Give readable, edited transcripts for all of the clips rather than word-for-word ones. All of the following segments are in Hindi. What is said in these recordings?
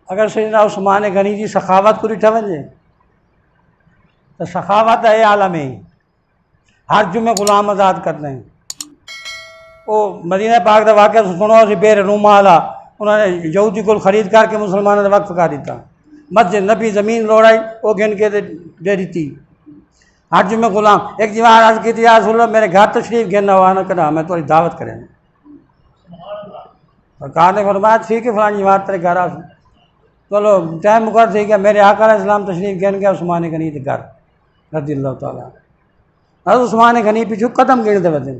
अगर सैयदना उस्मान गनी जी सखावत को ॾिठा वञे तो सखावत है आलम में हर जुमे गुलाम आज़ाद करते हैं। वो मदीना पाक का वाक़या सुनो सी बेर रूमाल आ उन्होंने यहूदी को खरीद करके मुसलमानों ने वक्फ कर दिता। मस्जिद नबी ज़मीन लौड़ाई वो गिन के दे दी। हर जुमे गुलाम एक जवान अर्ज की थी यार मेरे घर तशरीफ गिरना हुआ ना करा मैं थोड़ी दावत करें। सरकार ने फरमाया ठीक है फलानी जमात तेरे घर आ चलो टाइम मुकर थी क्या मेरे आका अलैहिस्सलाम तशरीफ गिन गया उस्मान गनी के घर रज़ियल्लाहु तआला। हज़रत उस्मान गनी पिछू कदम गिनते वधे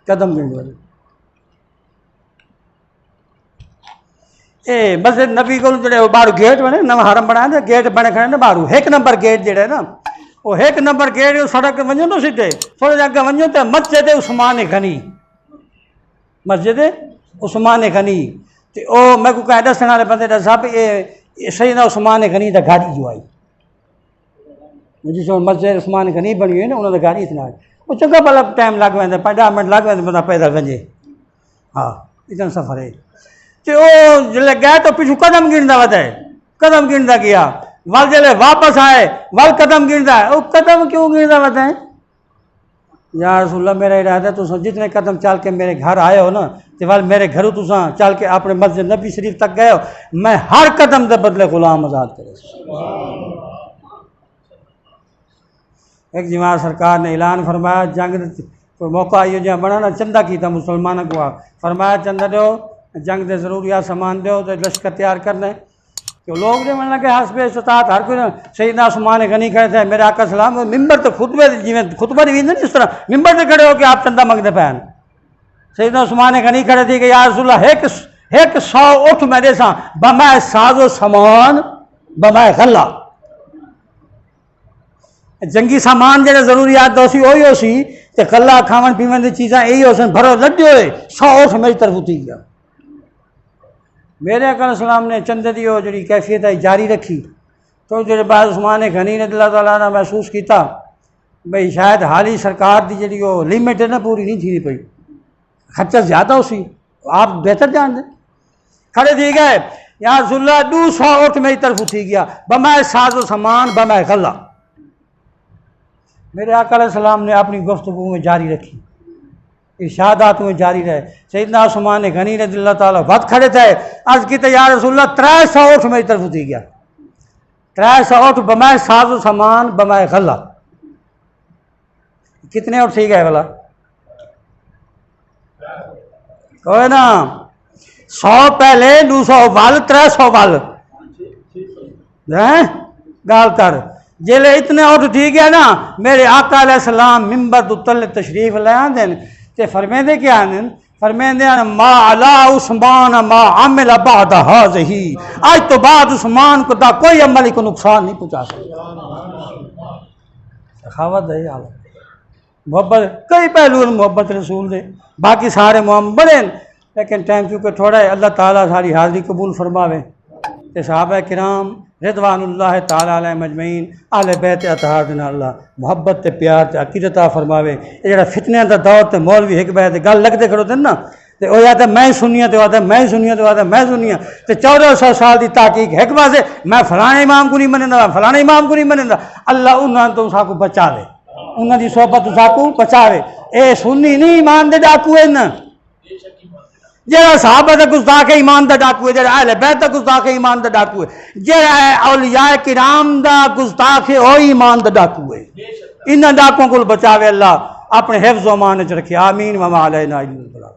कदम गिनते वधे ए बस नबी को जो बारू गेट बने नवा हरम बनाया गेट बने खड़े ना बारू एक नंबर गेट जड़े ना वो एक नंबर गेट सड़क वजो तो सीधे थोड़े अगे वजो तो मस्जिद उस्मान गनी मस्जिद उस्मान गनी तो मैं को कह दसण वाले बंदे साहब ये सैयदना उस्मान गनी का गाड़ी जो आई जिस मस्जिद उस्मान गनी बनी हुई ना उन्होंने गाड़ी इतना वो चंगा भला टाइम लग वेंदा 50 मिनट लग वेंदे बंदा पैदल वजे। हाँ इतना सफ़र है तो वो जल्द गए तो पिछू कदम गिनता वधे कदम गिनता गया वल जल्द वापस आए वल कदम गिनता है वो कदम क्यों गिनता वधे। यार रसूलल्लाह मेरा इरादा तुम जितने कदम चल के मेरे घर आए हो ना तो वल मेरे घरों तुम चल के अपने मस्जिद नबी शरीफ तक गए हो मैं हर कदम के बदले गुलाम आज़ाद करे। एक जमात सरकार ने ऐलान फरमाया जंग कोई मौका इो जो बनाना चंदा किया मुसलमानों को फरमाया चंदा दो जंग के जरूरियात सामान दो तो लश्कर तैयार करने तो लोग जो मन लगे हसबे इस्तात हर कोई सैयदना उस्मान गनी खड़े थे मेरे आका सलाम मिंबर तो खुतबे जिमें खुतबा नहीं वींदे इस तरह मिंबर से खड़े हो कि आप चंदा मंगते पैन सैयदना उस्मान गनी खड़े थी कि यार रसूलल्लाह एक 100 उठ मेरे सा बमाए साजो सामान बमाए गला जंगी सामान जो जरूरियात सी वही हो सी तो कला खावन पीवन की चीज़ा यही हो सन भरो लड्डे होए 100 उठ मेरी तरफ उठी गया। मेरे आका सलाम ने चंदे की जी कैफियत है जारी रखी तो जो बाद उस्मान गनी ने अल्लाह ताला ने महसूस किया भाई शायद हाली सरकार की जी लिमिट है ना पूरी नहीं थी पई खर्चा ज़्यादा उसी आप बेहतर जान दें खड़े थी गए यार रसूलल्लाह 200 उठ मेरी तरफ उठी गया बमाए साजो सामान बमाए गला। मेरे आका अलैहिस्सलाम ने अपनी गुफ्तगू में जारी रखी इरशादात में जारी रहे सैयदना उस्मान गनी रज़ियल्लाहु ताला वक्त खड़े थे अर्ज की यार रसूलल्लाह 300 उठ मेरी तरफ उठी गया 300 उठ बमाए साजो सामान बमाए गला। कितने उठ ठीक है भला कोई ना 100 पहले 200 वाल 300 वाल गाल कर जेले इतने उठ ठीक है ना मेरे आका अलैहिस्सलाम मिंबर तो तले तशरीफ ले आंदे ते फरमेंदे क्या आंदे फरमेंदे मा अला उस्मान मा अमिल बाद हाज़ही आज तो बाद उस्मान को दा कोई अमल को नुकसान नहीं पहुंचा सकता। सखावत है हाल मोहब्बत कई पहलू मोहब्बत रसूल दे बाकी सारे मोहब्बत हैं लेकिन टाइम चूँकि थोड़ा है अल्लाह ताला सारी हाज़री कबूल फरमावे ते सहाबा किराम रिज़वानुल्लाह ताला अलैहिम अजमईन आले बैत अतहार दिन अल्लाह मोहब्बत ते प्यार ते अकीदत फरमावे। ये जरा फितने का दौर ते मौलवी एक बैत गल लगते खड़ो थे ना तो वह आते मैं सुनिया तो आते मैं सुनिया तो आते मैं सुनिया तो 1400 साल की ताकीक एक पासे मैं फलाने इमाम को नहीं मनदा फलाने इमाम को नहीं मनदा अल्लाह उन्होंने तो साकू बचा ले उन्होंने सोहबत साकू बचावे ए सुन्नी नहीं ईमान दे डाकू है जरा साहबा दा गुस्ताख ईमान दा डाकू है जरा अहले बैत दा गुस्ताख ईमान दा डाकू है जरा औलिया किराम दा गुस्ताख है ओ ईमान दा डाकू है इन डाकुओं को बचावे अल्लाह अपने हिफ्ज़ व अमान च रखे आमीन व मा अलैना इल्लल बलाग।